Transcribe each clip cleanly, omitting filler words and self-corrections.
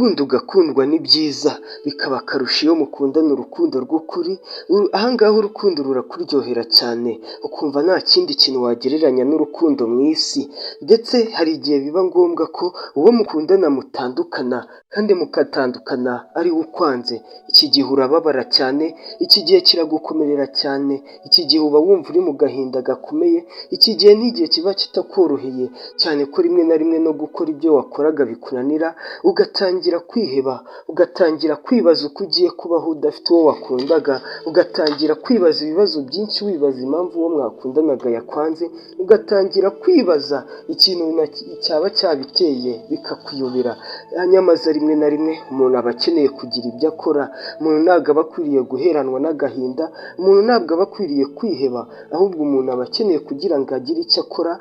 gukunda ugakundwa ni byiza, bikaba akarusho iyo mukundana urukundo rw'ukuri. Ahangaha urukundo rurakuryohera cyane, ukumva nta kindi kintu wagereranya n'urukundo mu isi, ndetse hari igihe biba ngombwa ko uwo mukundana mutandukana, kandi mukatandukana ari we ukwanze. Iki gihe urababara cyane, iki gihe kiragukomerera cyane, iki gihe uba wumva uri mu gahinda gakomeye, iki gihe ni igihe kiba kitakoroheye cyane ko rimwe na rimwe no gukora ibyo wakoraga bikunanira, ugatangira kwiheba, ugatangira kwibaza uko ugiye kubaho udafite uwo wakundaga, ugatangira kwibaza ibibazo byinshi, wibaza impamvu uwo mwakundanaga yakwanze, ugatangira kwibaza ikintu cyaba cyabiteye bikakuyobera. Nyamaze rimwe na rimwe umuntu aba akeneye kugira ibyo akora, umuntu ntabwo aba akwiriye guheranwa n'agahinda, umuntu ntabwo aba akwiriye kwiheba, ahubwo umuntu aba akeneye kugira ngo agire icyo akora,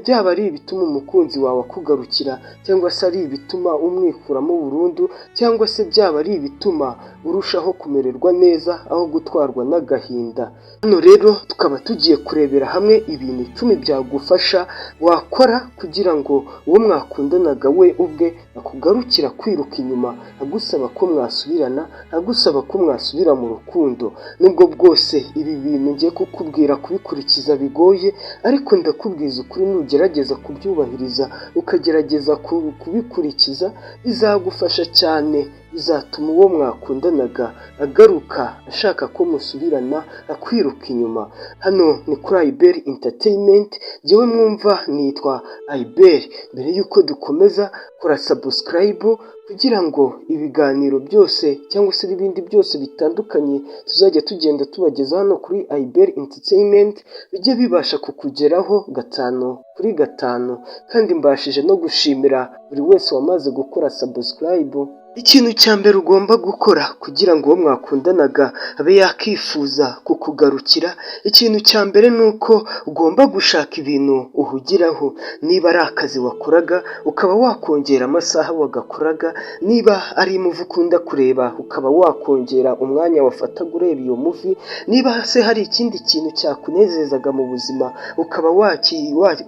byaba ari ibituma umukunzi wawe akugarukira, cyangwa se ari ibituma umwikuramo burundu, cyangwa se byaba ari ibituma urushaho kumererwa neza aho gutwarwa n'agahinda. Hano rero tukaba tugiye kurebera hamwe ibintu 10 byagufasha wakora kugira ngo uwo mwakundanaga we ubwe akugarukira kwiruka inyuma, agusaba ko mwasubirana, agusaba ko mwasubira mu rukundo. Nubwo bwose ibi bintu ngiye kukubwira kubikurikiza bigoye, ariko ndakubwiza ukuri, nugerageza kubyubahiriza ukagerageza kubikurikiza, bizagufasha cyane, bizatuma uwo mwakundanaga agaruka ashaka ko musubirana, akwiruka inyuma. Hano ni kuri Iberi Entertainment, jyewe mwumva nitwa Iberi. Mbere y'uko dukomeza, kora subscribe kugira ngo ibiganiro byose cyangwa se ibindi byose bitandukanye tuzajya tugenda tubageza hano kuri Iberi Entertainment bijye bibasha kukugeraho 5 kuri 5. Kandi mbashije no gushimira buri wese wamaze gukora subscribe. Ikintu cya mbere ugomba gukora kugira ngo uwo mwakundanaga abe yakifuza kukugarukira, ikintu cya mbere ni uko ugomba gushaka ibintu uhugiraho. Niba ari akazi wakoraga ukaba wakongera amasaha wagakoraga, niba ari muvi ukunda kureba ukaba wakongera umwanya wafataga ureba iyo muvi, niba se hari ikindi kintu cyakunezezaga mu buzima ukaba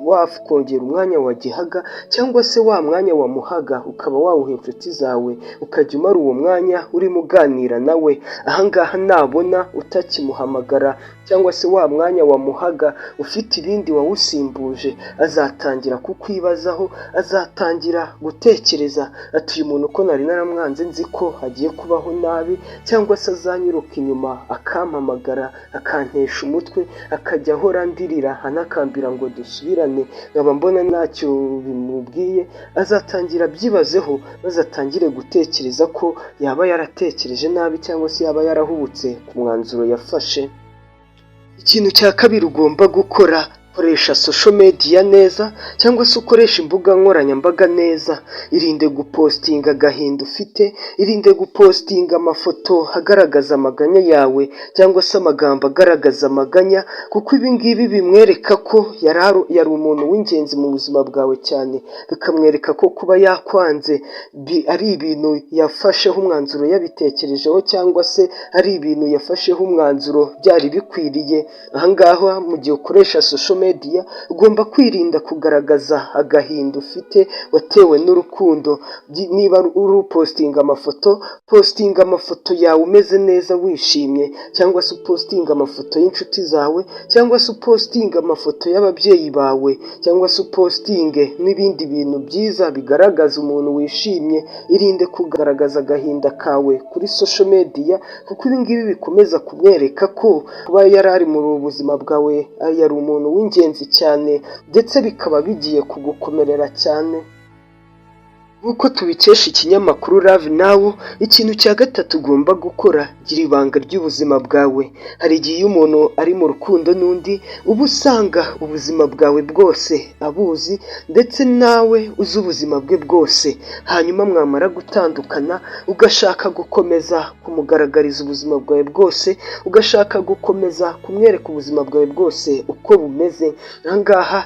wakongera umwanya wagihaga, cyangwa se wa mwanya wamuhaga ukaba wawuha inshuti zawe, ukajya umara uwo mwanya urimo uganira nawe. Ahangaha nabona utakimuhamagara, cyangwa se wa mwanya wamuhaga ufite ibindi wawusimbuje, azatangira kukwibazaho, azatangira gutekereza ati uyu muntu ko nari naramwanze nzi ko agiye kubaho nabi, cyangwa se azanyiruka inyuma akampamagara akantesha umutwe, akajya ahora ndirira anakambira ngo dusubirane, nkaba mbona ntacyo bimubwiye. Azatangira byibazeho, bazatangire gutekereza ko yaba yaratekereje nabi, cyangwa se yaba yarahubutse ku mwanzuro yafashe. Ikintu cya kabiri ugomba gukora, koresha social media neza, cyangwa se ukoresha imbuga nkoranyambaga neza. Irinde gupostinga agahinda ufite, irinde gupostinga amafoto agaragaza amaganya yawe, cyangwa se amagambo agaragaza amaganya, kuko ibi ngibi bimwereka ko yari umuntu w'ingenzi mu buzima bwawe cyane, bikamwereka ko kuba yakwanze ari ibintu yafasheho umwanzuro yabitekerejeho, cyangwa se ari ibintu yafasheho umwanzuro byari bikwiriye. Ahangaha mu gihe ukoresha social media ugomba kwirinda kugaragaza agahinda ufite watewe n'urukundo. Niba uri postinga amafoto, postinga amafoto yawe umeze neza wishimye, cyangwa se postinga amafoto y'inshuti zawe, cyangwa se postinga amafoto y'ababyeyi bawe, cyangwa se postinge n'ibindi bintu byiza bigaragaza umuntu wishimye. Irinde kugaragaza agahinda kawe kuri social media, kuko ibi ngibi bikomeza kumwereka ko kuba yari ari mu buzima bwawe yari umuntu w'ingenzi cyane, ndetse bikaba bigiye kugukomerera cyane. Nk'uko tubikesha ikinyamakuru Love Now, ikintu cya gatatu ugomba gukora, gira ibanga ry'ubuzima bwawe. Hari igihe iyo umuntu ari mu rukundo n'undi, uba usanga ubuzima bwawe bwose abuzi, ndetse nawe uzi ubuzima bwe bwose. Hanyuma mwamara gutandukana, ugashaka gukomeza kumugaragariza ubuzima bwawe bwose, ugashaka gukomeza kumwereka ubuzima bwawe bwose uko bumeze. Ahangaha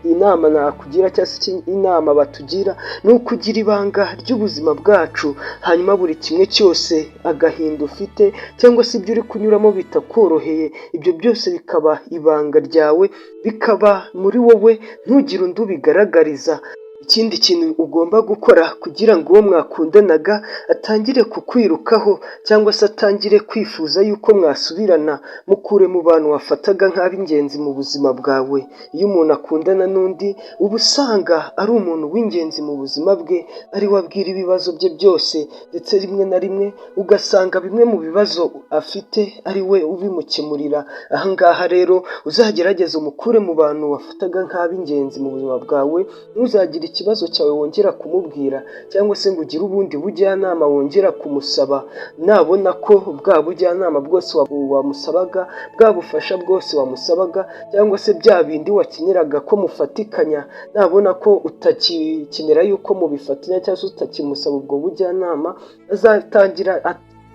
inama nakugira, cyangwa se inama batugira, ni ukugira ibanga ry'ubuzima bwacu. Hanyuma buri kimwe cyose, agahinda ufite cyangwa se ibyo uri kunyuramo bitakoroheye, ibyo byose bikaba ibanga ryawe, bikaba muri wowe, ntugire undi ubigaragariza. Ikindi kintu ugomba gukora kugira ngo uwo mwakundanaga atangire kukwirukaho cyangwa se atangire kwifuza yuko mwasubirana, mukure mu bantu wafataga nk'ab'ingenzi mu buzima bwawe. Iyo umuntu akundana n'undi uba usanga ari umuntu w'ingenzi mu buzima bwe, ari we abwira ibibazo bye byose, ndetse rimwe na rimwe ugasanga bimwe mu bibazo afite ari we ubimukemurira. Aha ngaha rero uzagerageze umukure mu bantu wafataga nk'ab'ingenzi mu buzima bwawe, ntuzagire ikibazo cyawe wongera kumubwira cyangwa se ngo ugire ubundi bujyanama wongera kumusaba. Nabona ko bwa bujyanama bwose wamusabaga, bwa bufasha bwose wamusabaga, cyangwa se bya bindi wakeneraga ko mufatikanya, nabona ko utakikenera yuko mubifatanya cyangwa se utakimusaba ubwo bujyanama, azatangira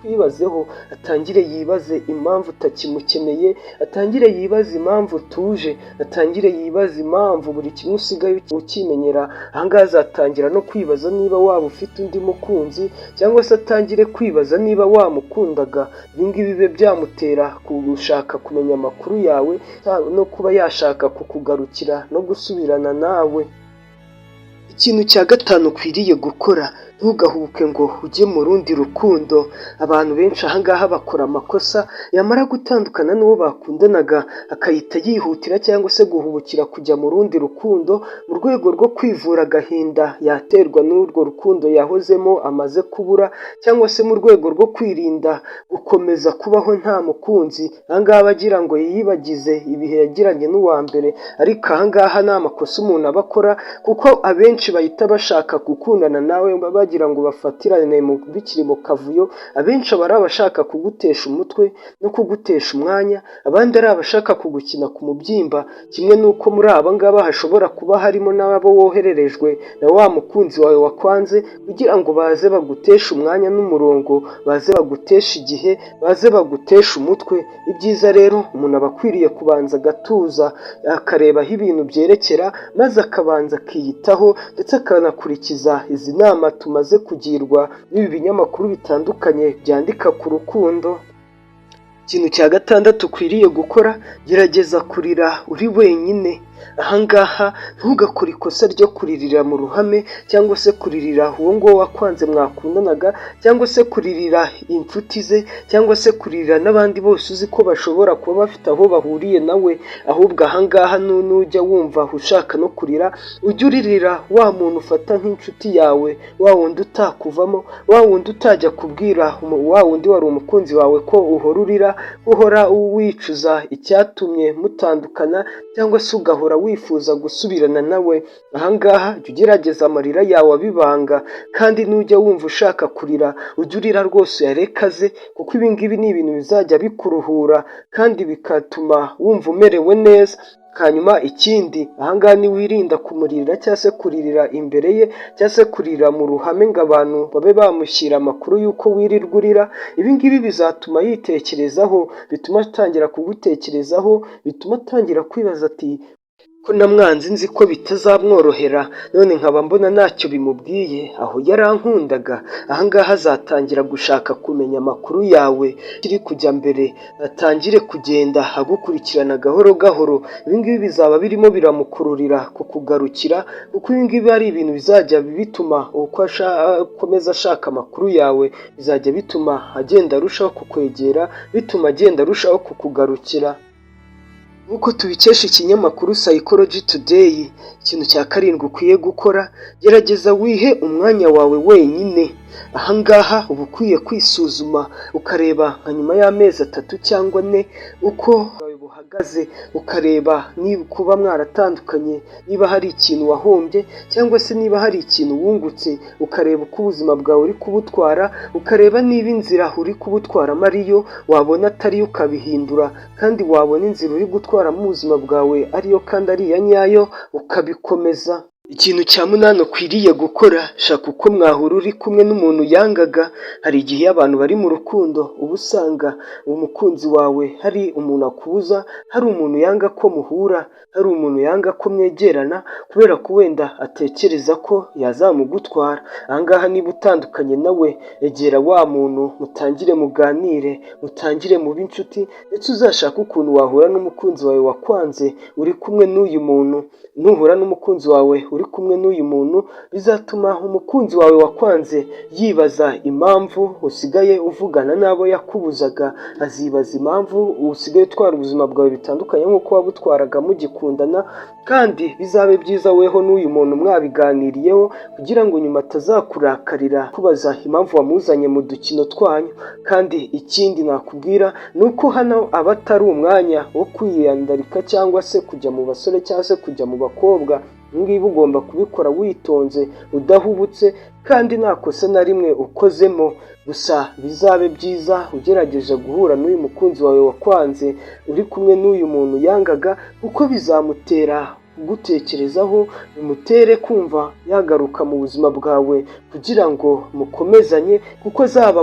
kwibazeho, atangire yibaze impamvu utakimukeneye, atangire yibaze impamvu utuje, atangire yibaze impamvu buri kimwe usigaye ukimenyera. Ahangaha azatangira no kwibaza niba waba ufite undi mukunzi, cyangwa se atangire kwibaza niba wamukundaga. Ibingibi bibe byamutera gushaka kumenya amakuru yawe no kuba yashaka kukugarukira no gusubirana nawe. Ikintu cya gatanu ukwiriye gukora, ntugahubuke ngo ujye mu rundi rukundo. Abantu benshi ahangaha bakora amakosa, yamara gutandukana n'uwo bakundanaga akahita yihutira cyangwa se guhubukira kujya mu rundi rukundo, mu rwego rwo kwivura agahinda yaterwa n'urwo rukundo yahozemo amaze kubura, cyangwa se mu rwego rwo kwirinda gukomeza kubaho nta mukunzi. Ahangaha bagira ngo yiyibagize ibihe yagiranye n'uwa mbere, ariko ahangaha ni amakosa umuntu aba akora, kuko abenshi bahita bashaka gukundana nawe bagira ngo bafatirane bikiri mu kavuyo. Abenshi aba ari abashaka kugutesha umutwe no kugutesha umwanya, abandi ari abashaka kugukina ku mubyimba. Kimwe n'uko muri aba ngaba hashobora kuba harimo n'abo wohererejwe na wa mukunzi wawe wakwanze, kugira ngo baze baguteshe umwanya n'umurongo, baze baguteshe igihe, baze baguteshe umutwe. Ibyiza rero umuntu aba akwiriye kubanza agatuza, akareba aho ibintu byerekera, maze akabanza akiyitaho, ndetse akanakurikiza izi nama tumaze kugirwa n'ibi binyamakuru bitandukanye byandika ku rukundo. Ikintu cya gatandatu ukwiriye gukora, gerageza kurira uri wenyine. Ahangaha ntugakore ikosa ryo kuririra mu ruhame, cyangwa se kuririra uwo nguwo wakwanze mwakundanaga, cyangwa se kuririra inshuti ze, cyangwa se kuririra n'abandi bose uzi ko bashobora kuba bafite aho bahuriye nawe. Ahubwo ahangaha nujya wumva ushaka no kurira, ujye uririra wa muntu ufata nk'inshuti yawe, wa wundi utakuvamo, wa wundi utajya kubwira wa wundi wari umukunzi wawe ko uhora urira, uhora wicuza icyatumye mutandukana, cyangwa se ugahora wifuza gusubirana nawe. Ahangaha jya ugerageza amarira yawe abibanga, kandi nujya wumva ushaka kurira, ujye urira rwose uyarekaze, kuko ibingibi ni ibintu bizajya bikuruhura kandi bigatuma wumva umerewe neza. Hanyuma ikindi, ahangaha niwirinda kumuririra cyangwa se kuririra imbere ye, cyangwa se kuririra mu ruhame ngo abantu babe bamushyira amakuru y'uko wirirwa urira. Ibingibi bizatuma yitekerezaho, bituma atangira kugutekerezaho, bituma atangira kwibaza ati ko namwanze nzi ko bitazamworohera, none nkaba mbona ntacyo bimubwiye, aho yarankundaga. Ahangaha azatangira gushaka kumenya amakuru yawe kiri kujya mbere, atangire kugenda agukurikirana gahoro gahoro. Ibingibi bizaba birimo biramukururira kukugarukira, kuko ibingibi ari ibintu bizajya bituma uko akomeza ashaka amakuru yawe, bizajya bituma agenda arushaho kukwegera, bituma agenda arushaho kukugarukira. Nk'uko tubikesha ikinyamakuru Psychology Today, ikintu cya karindwi ukwiye gukora, gerageza wihe umwanya wawe wenyine. Ahangaha uba ukwiye kwisuzuma, ukareba nka nyuma y'amezi 3 cyangwa 4 uko buhagaze, ukareba niba kuba mwaratandukanye, niba hari ikintu wahombye cyangwa se niba hari ikintu wungutse, ukareba uko ubuzima bwawe uri kubutwara, ukareba niba inzira uri kubutwaramo ariyo, wabona atariyo ukabihindura, kandi wabona inzira uri gutwaramo ubuzima bwawe ariyo kandi ari iya nyayo ukabikomeza. Ikintu cya 8 ukwiriye gukora, shaka uko mwahura uri kumwe n'umuntu yangaga. Hari igihe abantu bari mu rukundo uba usanga umukunzi wawe hari umuntu akubuza, hari umuntu yanga ko muhura, hari umuntu yanga ko mwegerana, kubera ko wenda atekereza ko yazamugutwara. Ahangaha niba utandukanye nawe, egera wa muntu mutangire muganire, mutangire mu b'inshuti, ndetse uzashaka ukuntu wahura n'umukunzi wawe wakwanze uri kumwe n'uyu muntu. Nuhura n'umukunzi wawe uri kumwe n'uyu muntu bizatuma umukunzi wawe wakwanze yibaza impamvu usigaye uvugana n'abo yakubuzaga, azibaza impamvu usigaye utwara ubuzima bwawe bitandukanye nk'uko wabutwaraga mugikundana, kandi bizabe byiza weho n'uyu muntu mwabiganiriyeho kugira ngo nyuma atazakurakarira kubaza impamvu wamuzanye mu dukino twanyu. Kandi ikindi nakubwira ni uko hano aba atari umwanya wo kwiyandarika cyangwa se kujya mu basore cyangwa se kujya mu bakobwa. Ngibi ugomba kubikora witonze udahubutse kandi nta kosa na rimwe ukozemo. Gusa bizabe byiza ugerageje guhura n'uyu mukunzi wawe wakwanze uri kumwe n'uyu muntu yangaga, kuko bizamutera gutekerezaho, bimutere kumva yagaruka mu buzima bwawe kugira ngo mukomezanye, kuko azaba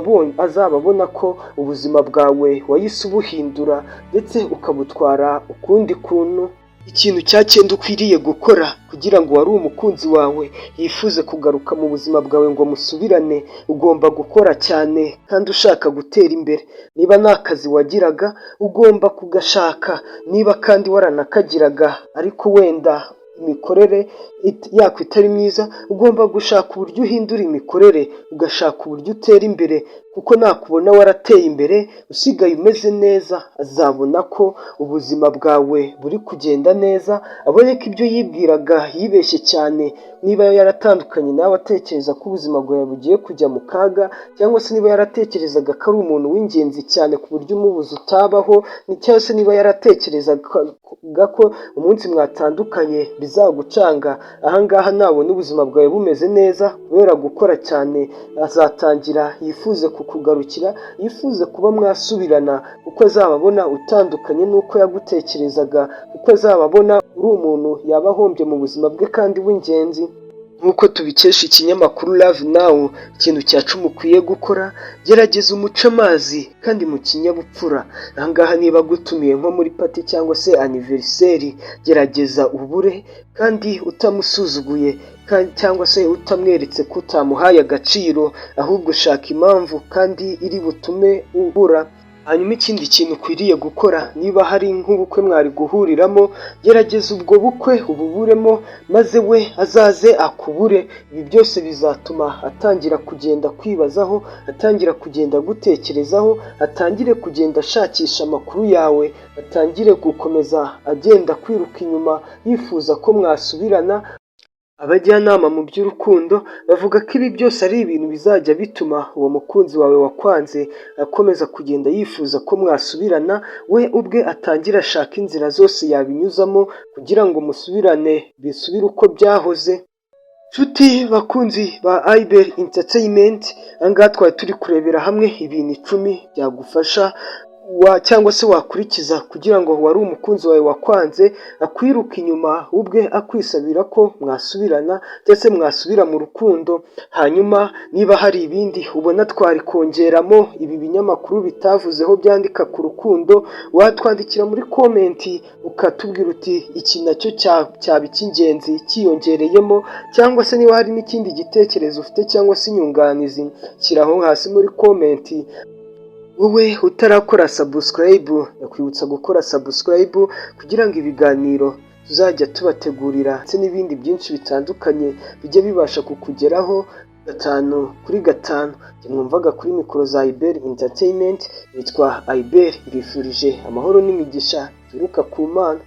abona ko ubuzima bwawe wahise ubuhindura ndetse ukabutwara ukundi kuntu. Ikintu cya 9 ukwiriye gukora kugira ngo wari umukunzi wawe yifuze kugaruka mu buzima bwawe ngo musubirane, ugomba gukora cyane kandi ushaka gutera imbere. Niba nta kazi wagiraga ugomba kugashaka, niba kandi waranakagiraga ariko wenda imikorere yako itari myiza, ugomba gushaka uburyo uhindura imikorere, ugashaka uburyo utera imbere, kuko nakubona warateye imbere usigaye umeze neza azabona ko ubuzima bwawe buri kugenda neza, abone ko ibyo yibwiraga yibeshye cyane. Niba yaratandukanye nawe atekereza ko ubuzima bwawe bugiye kujya mu kaga, cyangwa se niba yaratekerezaga ko ari umuntu w'ingenzi cyane ku buryo umubuze utabaho, cyangwa se niba yaratekerezaga ko umunsi mwatandukanye bizagucanga, ahangaha nabona ubuzima bwawe bumeze neza kubera gukora cyane azatangira yifuze kukugarukira, yifuze kuba mwasubirana, kuko azaba abona utandukanye n'uko yagutekerezaga, kuko azaba abona uri umuntu yaba ahombye mu buzima bwe kandi w'ingenzi. Nk'uko tubikesha ikinyamakuru Love Now, ikintu cya 10 ukwiye gukora, gerageza umuce amazi kandi mu kinyabupfura. Ahangaha niba agutumiye nko muri pati cyangwa se anniversaire, gerageza ubure kandi utamusuzuguye cyangwa se utamweretse ko utamuhaye agaciro, ahubwo ushaka impamvu kandi iri butume ubura. Hanyuma ikindi kintu ukwiriye gukora, niba hari nk'ubukwe mwari guhuriramo, gerageza ubwo bukwe ububuremo maze we azaze akubure. Ibi byose bizatuma atangira kugenda kwibazaho, atangira kugenda gutekerezaho, atangire kugenda ashakisha amakuru yawe, atangire gukomeza agenda kwiruka inyuma yifuza ko mwasubirana. Abajyanama mu by'urukundo bavuga ko ibi byose ari ibintu bizajya bituma uwo mukunzi wawe wakwanze akomeza kugenda yifuza ko mwasubirana, we ubwe atangira ashaka inzira zose yabinyuzamo kugira ngo musubirane bisubire uko byahoze. Nshuti bakunzi ba Ibel Entertainment, ahangaha twari turi kurebera hamwe ibintu 10 byagufasha cyangwa se wakurikiza kugira ngo wari umukunzi wawe wakwanze akwiruka inyuma, ubwe akwisabira ko mwasubirana ndetse mwasubira mu rukundo. Hanyuma niba hari ibindi ubona twari kongeramo ibi binyamakuru bitavuzeho byandika ku rukundo, watwandikira muri komenti ukatubwira uti iki nacyo cyaba icy'ingenzi cyiyongereyemo, cyangwa se niba hari n'ikindi gitekerezo ufite cyangwa se inyunganizi, shyiraho hasi muri komenti. Wowe utarakora subscribe, ndakwibutsa gukora subscribe kugira ngo ibiganiro tuzajya tubategurira ndetse n'ibindi byinshi bitandukanye bijye bibasha kukugeraho 5 kuri 5. Mwumvaga kuri mikoro za Ibel Entertainment, nitwa Ibel, mbifurije amahoro n'imigisha turuka ku Mana.